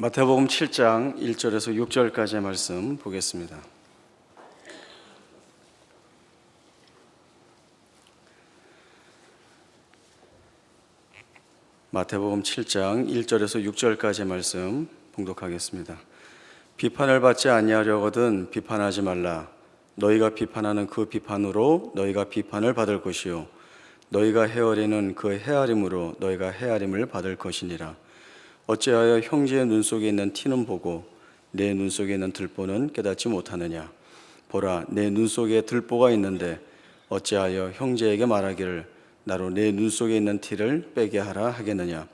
마태복음 7장 1절에서 6절까지의 말씀 보겠습니다. 마태복음 7장 1절에서 6절까지의 말씀 봉독하겠습니다. 비판을 받지 아니하려거든 비판하지 말라. 너희가 비판하는 그 비판으로 너희가 비판을 받을 것이요 너희가 헤아리는 그 헤아림으로 너희가 헤아림을 받을 것이니라. 어찌하여 형제의 눈 속에 있는 티는 보고 내 눈 속에 있는 들보는 깨닫지 못하느냐. 보라, 내 눈 속에 들보가 있는데 어찌하여 형제에게 말하기를 나로 내 눈 속에 있는 티를 빼게 하라 하겠느냐.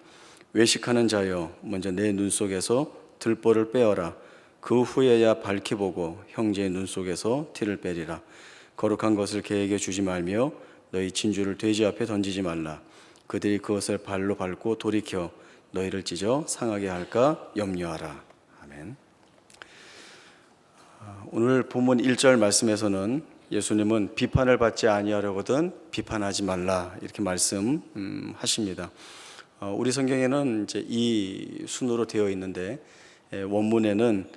외식하는 자여, 먼저 내 눈 속에서 들보를 빼어라. 그 후에야 밝히 보고 형제의 눈 속에서 티를 빼리라. 거룩한 것을 개에게 주지 말며 너희 진주를 돼지 앞에 던지지 말라. 그들이 그것을 발로 밟고 돌이켜 너희를 찢어 상하게 할까 염려하라. 아멘. 오늘 본문 1절 말씀에서는 예수님은 비판을 받지 아니하려거든 비판하지 말라 이렇게 말씀하십니다. 우리 성경에는 이제 이 순으로 되어 있는데 원문에는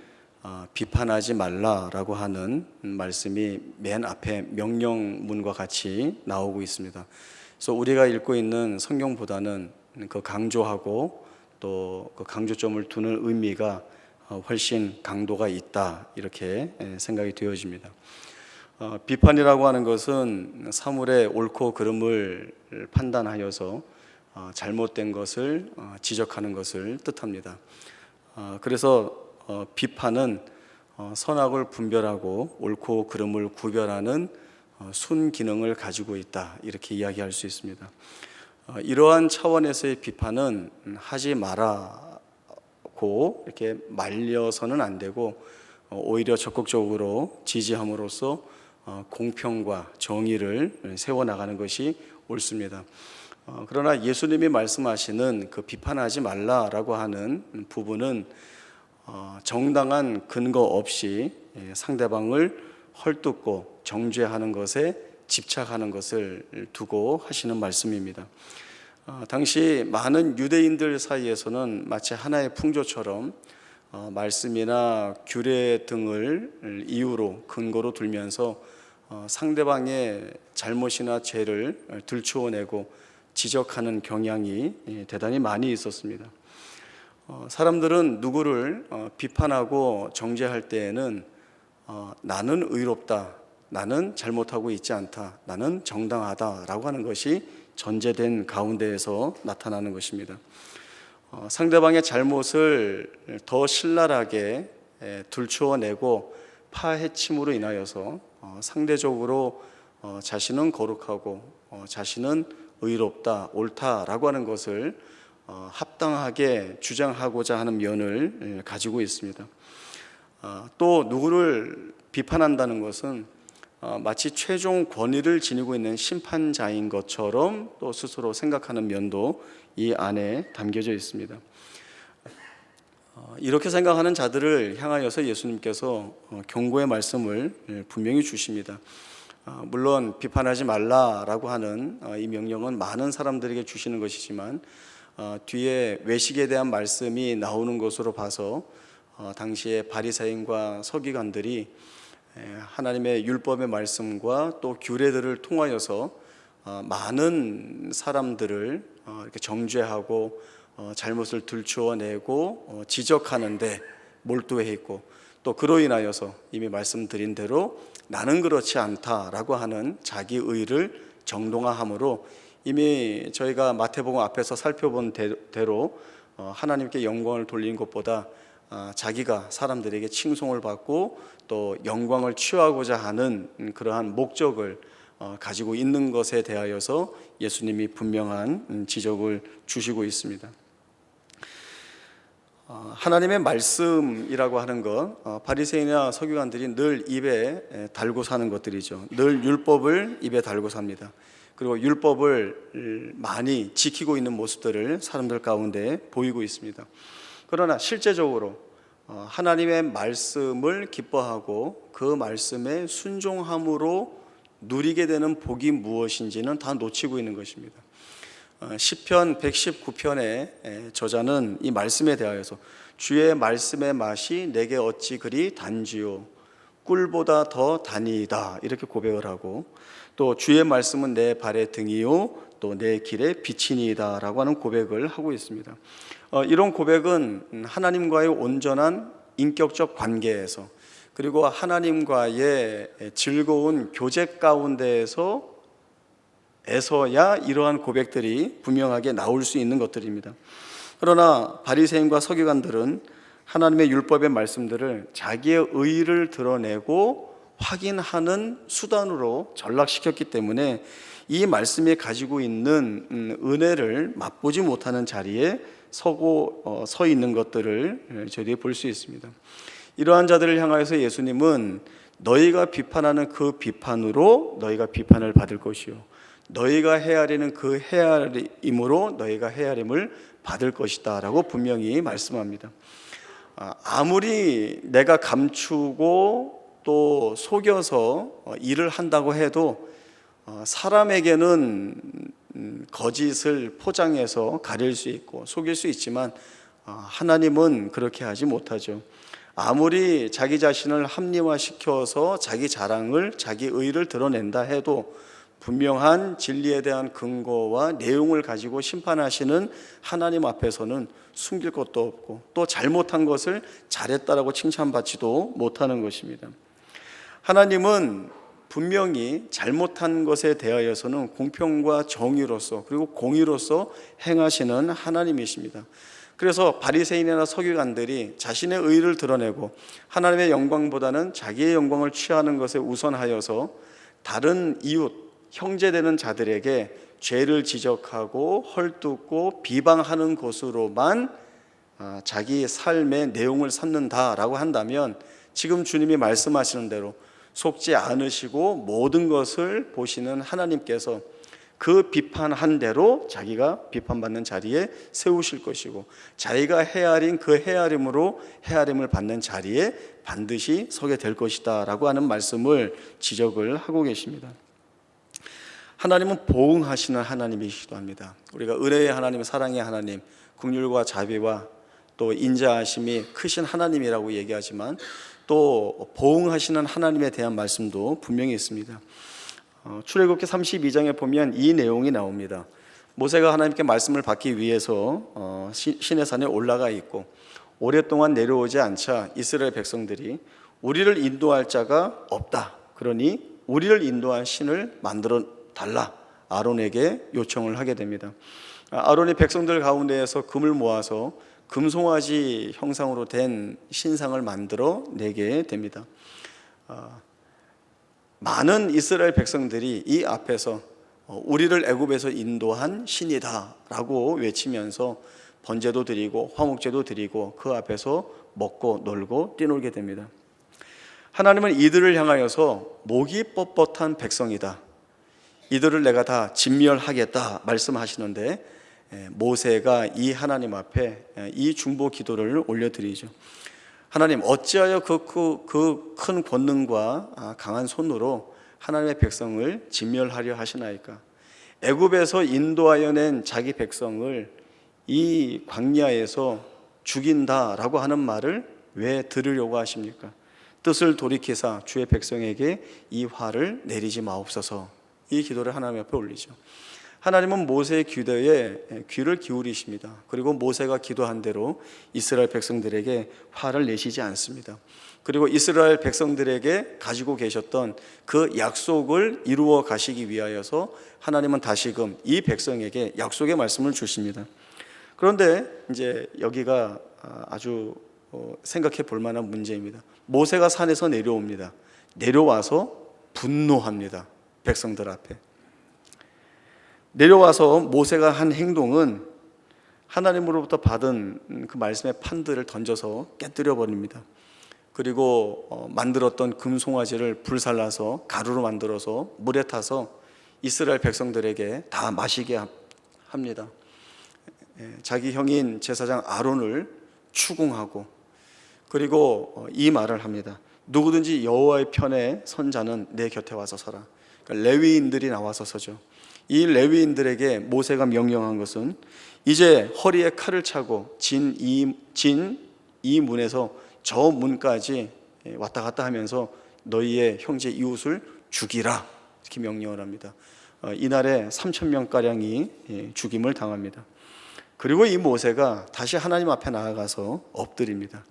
비판하지 말라라고 하는 말씀이 맨 앞에 명령문과 같이 나오고 있습니다. 그래서 우리가 읽고 있는 성경보다는 그 강조하고 또 그 강조점을 두는 의미가 훨씬 강도가 있다 이렇게 생각이 되어집니다. 비판이라고 하는 것은 사물의 옳고 그름을 판단하여서 잘못된 것을 지적하는 것을 뜻합니다. 그래서 비판은 선악을 분별하고 옳고 그름을 구별하는 순기능을 가지고 있다 이렇게 이야기할 수 있습니다. 이러한 차원에서의 비판은 하지 말라고 이렇게 말려서는 안 되고 오히려 적극적으로 지지함으로써 공평과 정의를 세워나가는 것이 옳습니다. 그러나 예수님이 말씀하시는 그 비판하지 말라라고 하는 부분은 정당한 근거 없이 상대방을 헐뜯고 정죄하는 것에 집착하는 것을 두고 하시는 말씀입니다. 당시 많은 유대인들 사이에서는 마치 하나의 풍조처럼 말씀이나 규례 등을 이유로 근거로 들면서 상대방의 잘못이나 죄를 들추어내고 지적하는 경향이 대단히 많이 있었습니다. 사람들은 누구를 비판하고 정죄할 때에는 나는 의롭다, 나는 잘못하고 있지 않다, 나는 정당하다라고 하는 것이 전제된 가운데에서 나타나는 것입니다. 상대방의 잘못을 더 신랄하게 들추어내고 파헤침으로 인하여서 상대적으로 자신은 거룩하고 자신은 의롭다, 옳다라고 하는 것을 합당하게 주장하고자 하는 면을 가지고 있습니다. 또 누구를 비판한다는 것은 마치 최종 권위를 지니고 있는 심판자인 것처럼 또 스스로 생각하는 면도 이 안에 담겨져 있습니다. 이렇게 생각하는 자들을 향하여서 예수님께서 경고의 말씀을 분명히 주십니다. 물론 비판하지 말라라고 하는 이 명령은 많은 사람들에게 주시는 것이지만 뒤에 외식에 대한 말씀이 나오는 것으로 봐서 당시에 바리새인과 서기관들이 하나님의 율법의 말씀과 또 규례들을 통하여서 많은 사람들을 이렇게 정죄하고 잘못을 들추어내고 지적하는데 몰두해 있고 또 그로 인하여서 이미 말씀드린 대로 나는 그렇지 않다라고 하는 자기 의를 정당화함으로 이미 저희가 마태복음 앞에서 살펴본 대로 하나님께 영광을 돌리는 것보다 자기가 사람들에게 칭송을 받고 또 영광을 취하고자 하는 그러한 목적을 가지고 있는 것에 대하여서 예수님이 분명한 지적을 주시고 있습니다. 하나님의 말씀이라고 하는 것, 바리새인이나 서기관들이 늘 입에 달고 사는 것들이죠. 늘 율법을 입에 달고 삽니다. 그리고 율법을 많이 지키고 있는 모습들을 사람들 가운데 보이고 있습니다. 그러나 실제적으로 하나님의 말씀을 기뻐하고 그 말씀에 순종함으로 누리게 되는 복이 무엇인지는 다 놓치고 있는 것입니다. 시편 119편의 저자는 이 말씀에 대하여서 주의 말씀의 맛이 내게 어찌 그리 단지요 꿀보다 더 단이다 이렇게 고백을 하고, 또 주의 말씀은 내 발의 등이요 또 내 길의 빛이니이다 라고 하는 고백을 하고 있습니다. 이런 고백은 하나님과의 온전한 인격적 관계에서, 그리고 하나님과의 즐거운 교제 가운데에서야 이러한 고백들이 분명하게 나올 수 있는 것들입니다. 그러나 바리새인과 서기관들은 하나님의 율법의 말씀들을 자기의 의의를 드러내고 확인하는 수단으로 전락시켰기 때문에 이 말씀이 가지고 있는 은혜를 맛보지 못하는 자리에 서 있는 것들을 저희들이 볼 수 있습니다. 이러한 자들을 향하여서 예수님은 너희가 비판하는 그 비판으로 너희가 비판을 받을 것이요 너희가 헤아리는 그 헤아림으로 너희가 헤아림을 받을 것이다 라고 분명히 말씀합니다. 아무리 내가 감추고 또 속여서 일을 한다고 해도 사람에게는 거짓을 포장해서 가릴 수 있고 속일 수 있지만 하나님은 그렇게 하지 못하죠. 아무리 자기 자신을 합리화시켜서 자기 자랑을, 자기 의의를 드러낸다 해도 분명한 진리에 대한 근거와 내용을 가지고 심판하시는 하나님 앞에서는 숨길 것도 없고 또 잘못한 것을 잘했다라고 칭찬받지도 못하는 것입니다. 하나님은 분명히 잘못한 것에 대하여서는 공평과 정의로서 그리고 공의로서 행하시는 하나님이십니다. 그래서 바리새인이나 서기관들이 자신의 의의를 드러내고 하나님의 영광보다는 자기의 영광을 취하는 것에 우선하여서 다른 이웃, 형제되는 자들에게 죄를 지적하고 헐뜯고 비방하는 것으로만 자기 삶의 내용을 삼는다라고 한다면 지금 주님이 말씀하시는 대로 속지 않으시고 모든 것을 보시는 하나님께서 그 비판한 대로 자기가 비판받는 자리에 세우실 것이고 자기가 헤아린 그 헤아림으로 헤아림을 받는 자리에 반드시 서게 될 것이다 라고 하는 말씀을 지적을 하고 계십니다. 하나님은 보응하시는 하나님이시기도 합니다. 우리가 은혜의 하나님, 사랑의 하나님, 긍휼과 자비와 또 인자하심이 크신 하나님이라고 얘기하지만 또 보응하시는 하나님에 대한 말씀도 분명히 있습니다. 출애굽기 32장에 보면 이 내용이 나옵니다. 모세가 하나님께 말씀을 받기 위해서 시내산에 올라가 있고 오랫동안 내려오지 않자 이스라엘 백성들이 우리를 인도할 자가 없다. 그러니 우리를 인도할 신을 만들어 달라. 아론에게 요청을 하게 됩니다. 아론이 백성들 가운데에서 금을 모아서 금송아지 형상으로 된 신상을 만들어 내게 됩니다. 많은 이스라엘 백성들이 이 앞에서 우리를 애굽에서 인도한 신이다 라고 외치면서 번제도 드리고 화목제도 드리고 그 앞에서 먹고 놀고 뛰놀게 됩니다. 하나님은 이들을 향하여서 목이 뻣뻣한 백성이다, 이들을 내가 다 진멸하겠다 말씀하시는데 모세가 이 하나님 앞에 이 중보 기도를 올려드리죠. 하나님, 어찌하여 그 큰 권능과 강한 손으로 하나님의 백성을 진멸하려 하시나이까? 애굽에서 인도하여 낸 자기 백성을 이 광야에서 죽인다라고 하는 말을 왜 들으려고 하십니까? 뜻을 돌이키사 주의 백성에게 이 화를 내리지 마옵소서. 이 기도를 하나님 앞에 올리죠. 하나님은 모세의 기도에 귀를 기울이십니다. 그리고 모세가 기도한 대로 이스라엘 백성들에게 화를 내시지 않습니다. 그리고 이스라엘 백성들에게 가지고 계셨던 그 약속을 이루어 가시기 위하여서 하나님은 다시금 이 백성에게 약속의 말씀을 주십니다. 그런데 이제 여기가 아주 생각해 볼 만한 문제입니다. 모세가 산에서 내려옵니다. 내려와서 분노합니다. 백성들 앞에. 내려와서 모세가 한 행동은 하나님으로부터 받은 그 말씀의 판들을 던져서 깨뜨려 버립니다. 그리고 만들었던 금송아지를 불살라서 가루로 만들어서 물에 타서 이스라엘 백성들에게 다 마시게 합니다. 자기 형인 제사장 아론을 추궁하고, 그리고 이 말을 합니다. 누구든지 여호와의 편에 선 자는 내 곁에 와서 서라. 그러니까 레위인들이 나와서 서죠. 이 레위인들에게 모세가 명령한 것은 이제 허리에 칼을 차고 진 이 문에서 저 문까지 왔다 갔다 하면서 너희의 형제 이웃을 죽이라, 이렇게 명령을 합니다. 이날에 3,000명가량이 죽임을 당합니다. 그리고 이 모세가 다시 하나님 앞에 나아가서 엎드립니다.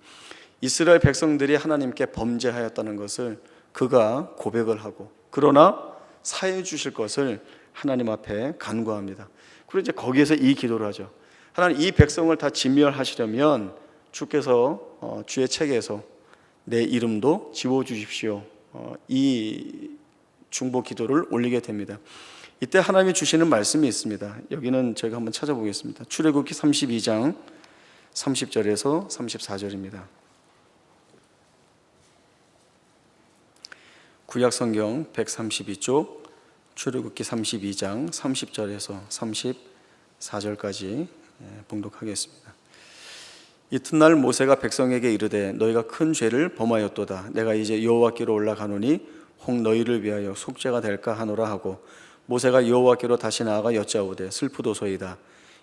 이스라엘 백성들이 하나님께 범죄하였다는 것을 그가 고백을 하고, 그러나 사해 주실 것을 하나님 앞에 간구합니다. 그리고 이제 거기에서 이 기도를 하죠. 하나님, 이 백성을 다 진멸하시려면 주께서 주의 책에서 내 이름도 지워주십시오. 이 중보 기도를 올리게 됩니다. 이때 하나님이 주시는 말씀이 있습니다. 여기는 저희가 한번 찾아보겠습니다. 출애굽기 32장 30절에서 34절입니다. 구약성경 132쪽 출애굽기 32장 30절에서 34절까지 봉독하겠습니다. 이튿날 모세가 백성에게 이르되 너희가 큰 죄를 범하였도다. 내가 이제 여호와께로 올라가노니 혹 너희를 위하여 속죄가 될까 하노라 하고, 모세가 여호와께로 다시 나아가 여짜오되 슬프도소이다.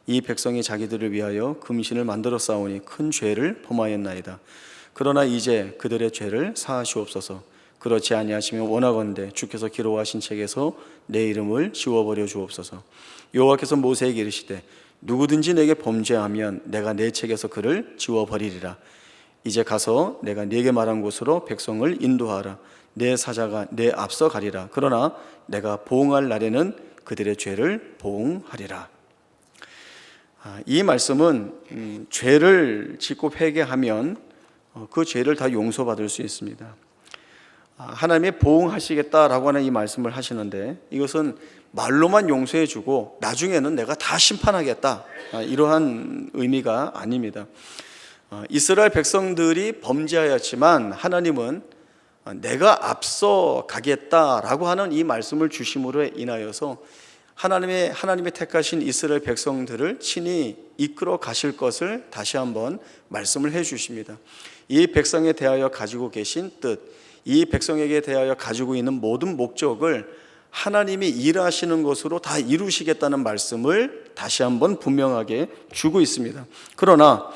이 백성이 자기들을 위하여 금신을 만들어 싸우니 큰 죄를 범하였나이다. 그러나 이제 그들의 죄를 사하시옵소서. 그렇지 아니하시면 원하건대 주께서 기록하신 책에서 내 이름을 지워버려 주옵소서. 여호와께서 모세에게 이르시되 누구든지 내게 범죄하면 내가 내 책에서 그를 지워버리리라. 이제 가서 내가 네게 말한 곳으로 백성을 인도하라. 내 사자가 내 앞서 가리라. 그러나 내가 보응할 날에는 그들의 죄를 보응하리라. 이 말씀은 죄를 짓고 회개하면 그 죄를 다 용서받을 수 있습니다. 하나님이 보응하시겠다라고 하는 이 말씀을 하시는데, 이것은 말로만 용서해 주고 나중에는 내가 다 심판하겠다, 이러한 의미가 아닙니다. 이스라엘 백성들이 범죄하였지만 하나님은 내가 앞서 가겠다라고 하는 이 말씀을 주심으로 인하여서 하나님의 택하신 이스라엘 백성들을 친히 이끌어 가실 것을 다시 한번 말씀을 해 주십니다. 이 백성에 대하여 가지고 계신 뜻, 이 백성에게 대하여 가지고 있는 모든 목적을 하나님이 일하시는 것으로 다 이루시겠다는 말씀을 다시 한번 분명하게 주고 있습니다. 그러나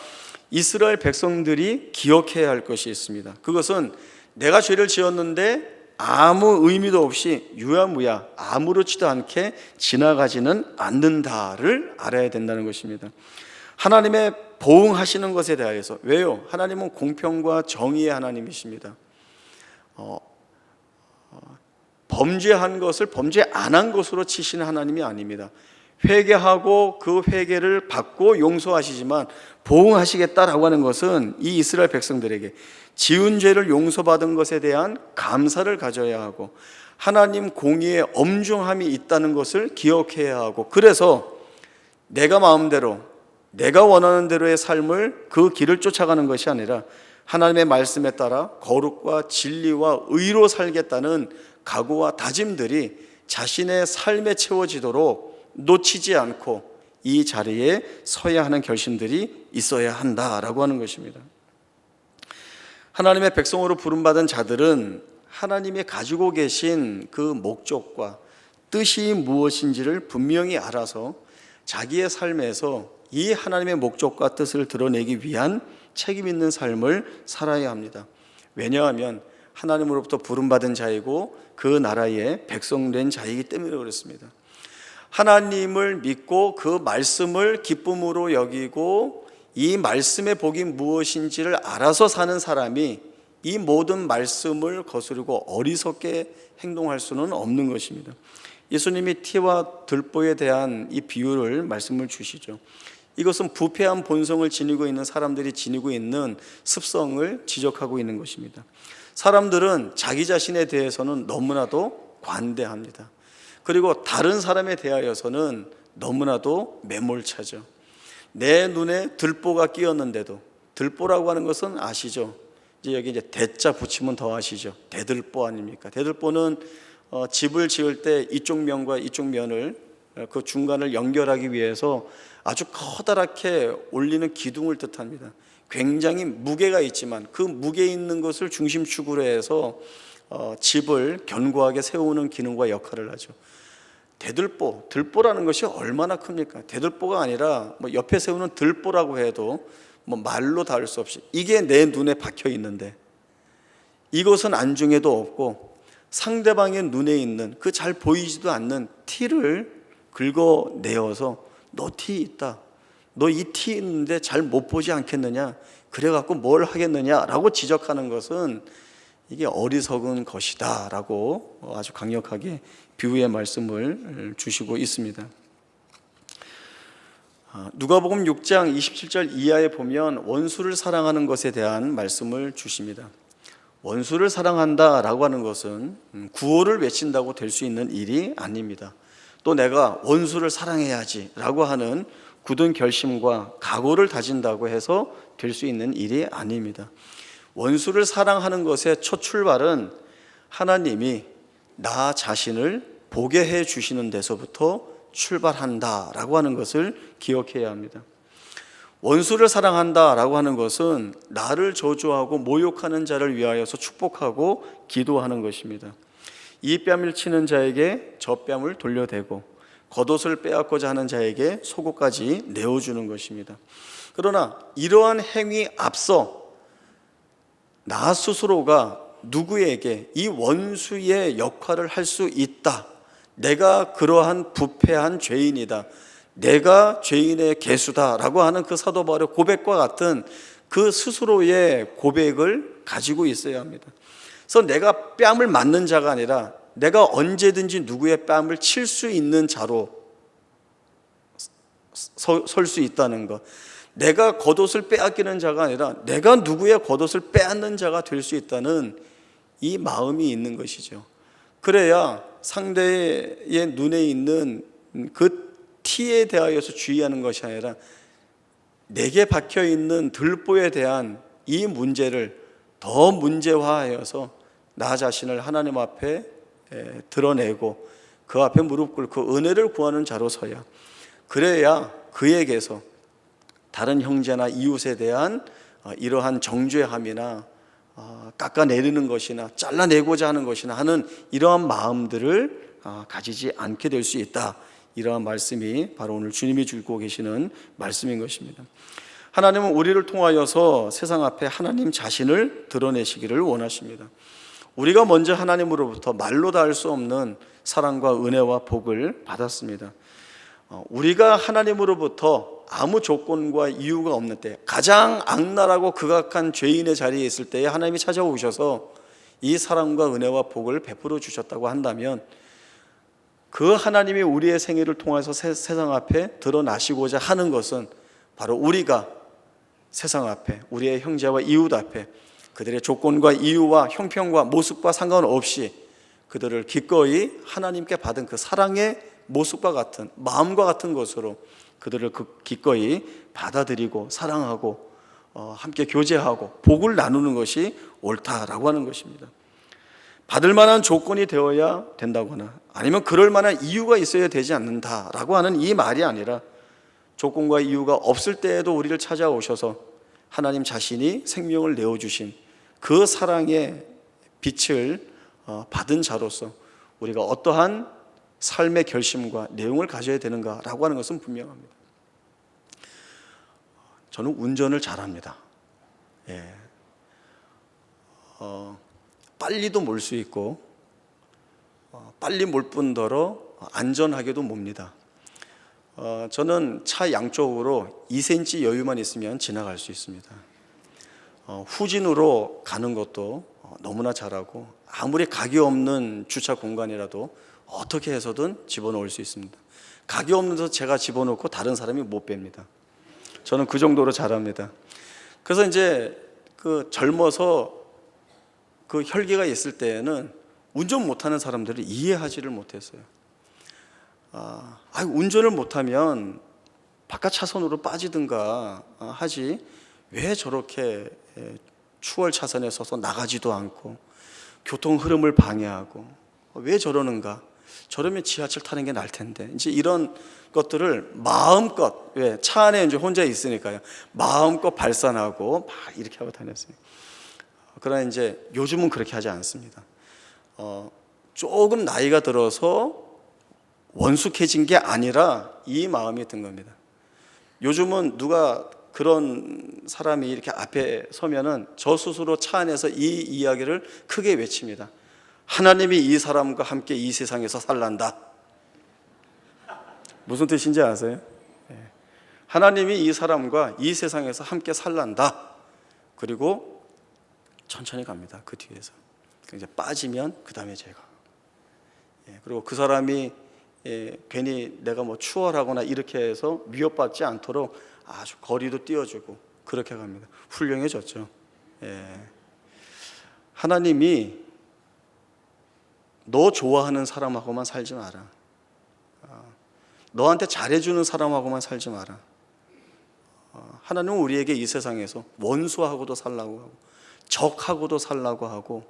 이스라엘 백성들이 기억해야 할 것이 있습니다. 그것은 내가 죄를 지었는데 아무 의미도 없이 유야무야 아무렇지도 않게 지나가지는 않는다를 알아야 된다는 것입니다. 하나님의 보응하시는 것에 대하여서, 왜요? 하나님은 공평과 정의의 하나님이십니다. 범죄한 것을 범죄 안 한 것으로 치시는 하나님이 아닙니다. 회개하고 그 회개를 받고 용서하시지만 보응하시겠다라고 하는 것은 이 이스라엘 백성들에게 지은 죄를 용서받은 것에 대한 감사를 가져야 하고, 하나님 공의의 엄중함이 있다는 것을 기억해야 하고, 그래서 내가 마음대로 내가 원하는 대로의 삶을 그 길을 쫓아가는 것이 아니라 하나님의 말씀에 따라 거룩과 진리와 의로 살겠다는 각오와 다짐들이 자신의 삶에 채워지도록 놓치지 않고 이 자리에 서야 하는 결심들이 있어야 한다라고 하는 것입니다. 하나님의 백성으로 부름받은 자들은 하나님이 가지고 계신 그 목적과 뜻이 무엇인지를 분명히 알아서 자기의 삶에서 이 하나님의 목적과 뜻을 드러내기 위한 책임 있는 삶을 살아야 합니다. 왜냐하면 하나님으로부터 부름받은 자이고 그 나라의 백성된 자이기 때문에 그렇습니다. 하나님을 믿고 그 말씀을 기쁨으로 여기고 이 말씀의 복이 무엇인지를 알아서 사는 사람이 이 모든 말씀을 거스르고 어리석게 행동할 수는 없는 것입니다. 예수님이 티와 들보에 대한 이 비유를 말씀을 주시죠. 이것은 부패한 본성을 지니고 있는 사람들이 지니고 있는 습성을 지적하고 있는 것입니다. 사람들은 자기 자신에 대해서는 너무나도 관대합니다. 그리고 다른 사람에 대하여서는 너무나도 매몰차죠. 내 눈에 들보가 끼었는데도, 들보라고 하는 것은 아시죠? 이제 여기 이제 대자 붙이면 더 아시죠? 대들보 아닙니까? 대들보는 집을 지을 때 이쪽 면과 이쪽 면을 그 중간을 연결하기 위해서 아주 커다랗게 올리는 기둥을 뜻합니다. 굉장히 무게가 있지만 그 무게 있는 것을 중심축으로 해서 집을 견고하게 세우는 기능과 역할을 하죠. 들보라는 것이 얼마나 큽니까? 대들보가 아니라 뭐 옆에 세우는 들보라고 해도 뭐 말로 닿을 수 없이 이게 내 눈에 박혀 있는데, 이것은 안중에도 없고 상대방의 눈에 있는 그 잘 보이지도 않는 티를 긁어내어서 너 티 있다, 너 이 티 있는데 잘 못 보지 않겠느냐, 그래갖고 뭘 하겠느냐라고 지적하는 것은 이게 어리석은 것이다 라고 아주 강력하게 비유의 말씀을 주시고 있습니다. 누가복음 6장 27절 이하에 보면 원수를 사랑하는 것에 대한 말씀을 주십니다. 원수를 사랑한다라고 하는 것은 구호를 외친다고 될 수 있는 일이 아닙니다. 또 내가 원수를 사랑해야지 라고 하는 굳은 결심과 각오를 다진다고 해서 될 수 있는 일이 아닙니다. 원수를 사랑하는 것의 첫 출발은 하나님이 나 자신을 보게 해 주시는 데서부터 출발한다라고 하는 것을 기억해야 합니다. 원수를 사랑한다라고 하는 것은 나를 저주하고 모욕하는 자를 위하여서 축복하고 기도하는 것입니다. 이 뺨을 치는 자에게 저 뺨을 돌려대고 겉옷을 빼앗고자 하는 자에게 속옷까지 내어주는 것입니다. 그러나 이러한 행위 앞서 나 스스로가 누구에게 이 원수의 역할을 할 수 있다, 내가 그러한 부패한 죄인이다, 내가 죄인의 개수다라고 하는 그 사도 바울의 고백과 같은 그 스스로의 고백을 가지고 있어야 합니다. 그래서 내가 뺨을 맞는 자가 아니라 내가 언제든지 누구의 뺨을 칠 수 있는 자로 설 수 있다는 것, 내가 겉옷을 빼앗기는 자가 아니라 내가 누구의 겉옷을 빼앗는 자가 될 수 있다는 이 마음이 있는 것이죠. 그래야 상대의 눈에 있는 그 티에 대하여서 주의하는 것이 아니라 내게 박혀 있는 들보에 대한 이 문제를 더 문제화하여서 나 자신을 하나님 앞에 드러내고 그 앞에 무릎 꿇고 은혜를 구하는 자로 서야, 그래야 그에게서 다른 형제나 이웃에 대한 이러한 정죄함이나 깎아내리는 것이나 잘라내고자 하는 것이나 하는 이러한 마음들을 가지지 않게 될 수 있다. 이러한 말씀이 바로 오늘 주님이 주고 계시는 말씀인 것입니다. 하나님은 우리를 통하여서 세상 앞에 하나님 자신을 드러내시기를 원하십니다. 우리가 먼저 하나님으로부터 말로 닿을 수 없는 사랑과 은혜와 복을 받았습니다. 우리가 하나님으로부터 아무 조건과 이유가 없는 때, 가장 악랄하고 극악한 죄인의 자리에 있을 때에 하나님이 찾아오셔서 이 사랑과 은혜와 복을 베풀어 주셨다고 한다면, 그 하나님이 우리의 생애를 통해서 세상 앞에 드러나시고자 하는 것은 바로 우리가 세상 앞에, 우리의 형제와 이웃 앞에 그들의 조건과 이유와 형편과 모습과 상관없이 그들을 기꺼이 하나님께 받은 그 사랑의 모습과 같은, 마음과 같은 것으로 그들을 기꺼이 받아들이고 사랑하고 함께 교제하고 복을 나누는 것이 옳다라고 하는 것입니다. 받을 만한 조건이 되어야 된다거나 아니면 그럴 만한 이유가 있어야 되지 않는다라고 하는 이 말이 아니라, 조건과 이유가 없을 때에도 우리를 찾아오셔서 하나님 자신이 생명을 내어주신 그 사랑의 빛을 받은 자로서 우리가 어떠한 삶의 결심과 내용을 가져야 되는가라고 하는 것은 분명합니다. 저는 운전을 잘합니다. 빨리도 몰 수 있고 빨리 몰 뿐더러 안전하게도 몹니다. 저는 차 양쪽으로 2cm 여유만 있으면 지나갈 수 있습니다. 후진으로 가는 것도 너무나 잘하고, 아무리 각이 없는 주차 공간이라도 어떻게 해서든 집어넣을 수 있습니다. 각이 없는 데서 제가 집어넣고 다른 사람이 못 뺍니다. 저는 그 정도로 잘합니다. 그래서 이제 젊어서 그 혈기가 있을 때에는 운전 못하는 사람들을 이해하지를 못했어요. 운전을 못하면 바깥 차선으로 빠지든가 하지, 왜 저렇게 추월 차선에 서서 나가지도 않고 교통 흐름을 방해하고 왜 저러는가, 저러면 지하철 타는 게 나을 텐데, 이제 이런 것들을 마음껏, 왜 차 안에 이제 혼자 있으니까요, 마음껏 발산하고 막 이렇게 하고 다녔어요. 그러나 이제 요즘은 그렇게 하지 않습니다. 조금 나이가 들어서 원숙해진 게 아니라 이 마음이 든 겁니다. 요즘은 누가 그런 사람이 이렇게 앞에 서면은 저 스스로 차 안에서 이 이야기를 크게 외칩니다. 하나님이 이 사람과 함께 이 세상에서 살란다. 무슨 뜻인지 아세요? 하나님이 이 사람과 이 세상에서 함께 살란다. 그리고 천천히 갑니다. 그 뒤에서. 이제 빠지면 그 다음에 제가. 그리고 그 사람이 괜히 내가 뭐 추월하거나 이렇게 해서 위협받지 않도록 아주 거리도 띄워주고 그렇게 갑니다. 훌륭해졌죠. 하나님이 너 좋아하는 사람하고만 살지 마라. 너한테 잘해주는 사람하고만 살지 마라. 하나님은 우리에게 이 세상에서 원수하고도 살라고 하고 적하고도 살라고 하고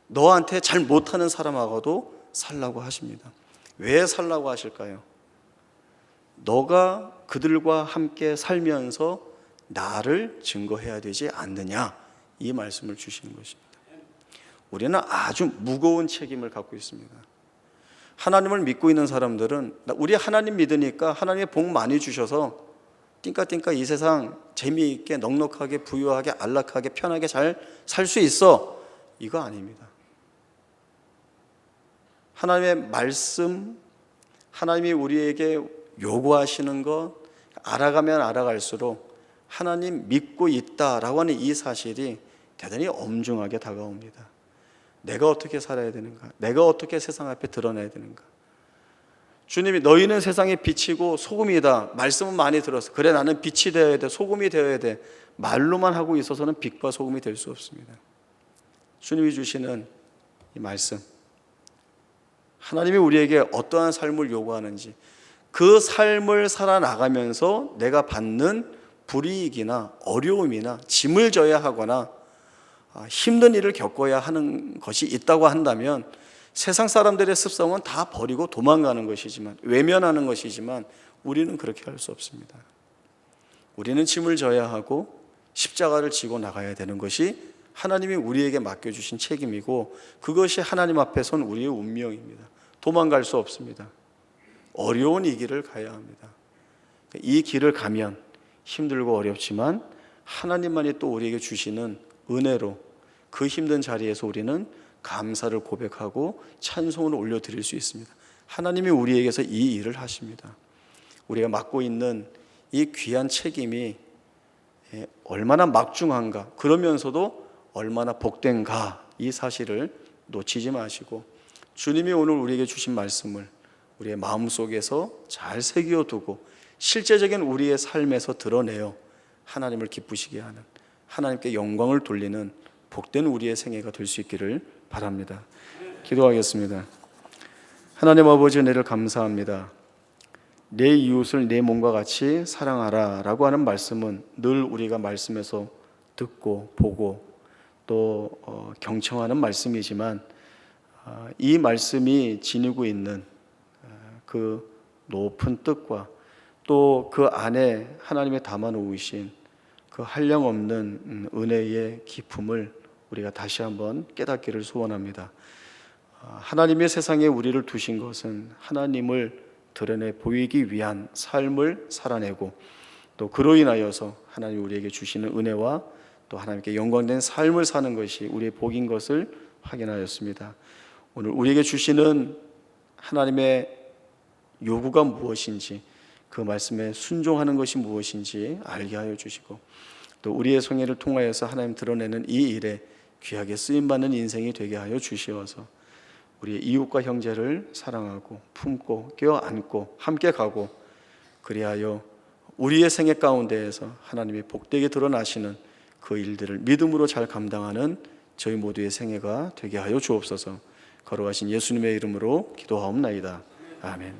너한테 잘 못하는 사람하고도 살라고 하십니다. 왜 살라고 하실까요? 너가 그들과 함께 살면서 나를 증거해야 되지 않느냐, 이 말씀을 주시는 것입니다. 우리는 아주 무거운 책임을 갖고 있습니다. 하나님을 믿고 있는 사람들은 우리 하나님 믿으니까 하나님의 복 많이 주셔서 띵까띵까 이 세상 재미있게 넉넉하게 부유하게 안락하게 편하게 잘 살 수 있어, 이거 아닙니다. 하나님의 말씀, 하나님이 우리에게 요구하시는 것 알아가면 알아갈수록 하나님 믿고 있다라고 하는 이 사실이 대단히 엄중하게 다가옵니다. 내가 어떻게 살아야 되는가? 내가 어떻게 세상 앞에 드러나야 되는가? 주님이 너희는 세상의 빛이고 소금이다. 말씀은 많이 들었어. 그래, 나는 빛이 되어야 돼. 소금이 되어야 돼. 말로만 하고 있어서는 빛과 소금이 될 수 없습니다. 주님이 주시는 이 말씀, 하나님이 우리에게 어떠한 삶을 요구하는지, 그 삶을 살아나가면서 내가 받는 불이익이나 어려움이나 짐을 져야 하거나 힘든 일을 겪어야 하는 것이 있다고 한다면 세상 사람들의 습성은 다 버리고 도망가는 것이지만, 외면하는 것이지만 우리는 그렇게 할 수 없습니다. 우리는 짐을 져야 하고 십자가를 지고 나가야 되는 것이 하나님이 우리에게 맡겨주신 책임이고, 그것이 하나님 앞에 선 우리의 운명입니다. 도망갈 수 없습니다. 어려운 이 길을 가야 합니다. 이 길을 가면 힘들고 어렵지만 하나님만이 또 우리에게 주시는 은혜로 그 힘든 자리에서 우리는 감사를 고백하고 찬송을 올려드릴 수 있습니다. 하나님이 우리에게서 이 일을 하십니다. 우리가 맡고 있는 이 귀한 책임이 얼마나 막중한가, 그러면서도 얼마나 복된가, 이 사실을 놓치지 마시고 주님이 오늘 우리에게 주신 말씀을 우리의 마음속에서 잘 새겨두고 실제적인 우리의 삶에서 드러내어 하나님을 기쁘시게 하는, 하나님께 영광을 돌리는 복된 우리의 생애가 될 수 있기를 바랍니다. 기도하겠습니다. 하나님 아버지, 은혜를 감사합니다. 내 이웃을 내 몸과 같이 사랑하라 라고 하는 말씀은 늘 우리가 말씀에서 듣고 보고 또 경청하는 말씀이지만, 이 말씀이 지니고 있는 그 높은 뜻과 또 그 안에 하나님의 담아 놓으신 그 한량없는 은혜의 기품을 우리가 다시 한번 깨닫기를 소원합니다. 하나님의 세상에 우리를 두신 것은 하나님을 드러내 보이기 위한 삶을 살아내고, 또 그로 인하여서 하나님 우리에게 주시는 은혜와 또 하나님께 영광된 삶을 사는 것이 우리의 복인 것을 확인하였습니다. 오늘 우리에게 주시는 하나님의 요구가 무엇인지, 그 말씀에 순종하는 것이 무엇인지 알게 하여 주시고, 또 우리의 성회를 통하여서 하나님 드러내는 이 일에 귀하게 쓰임받는 인생이 되게 하여 주시어서 우리의 이웃과 형제를 사랑하고 품고 껴안고 함께 가고, 그리하여 우리의 생애 가운데에서 하나님의 복되게 드러나시는 그 일들을 믿음으로 잘 감당하는 저희 모두의 생애가 되게 하여 주옵소서. 거룩하신 예수님의 이름으로 기도하옵나이다. 아멘.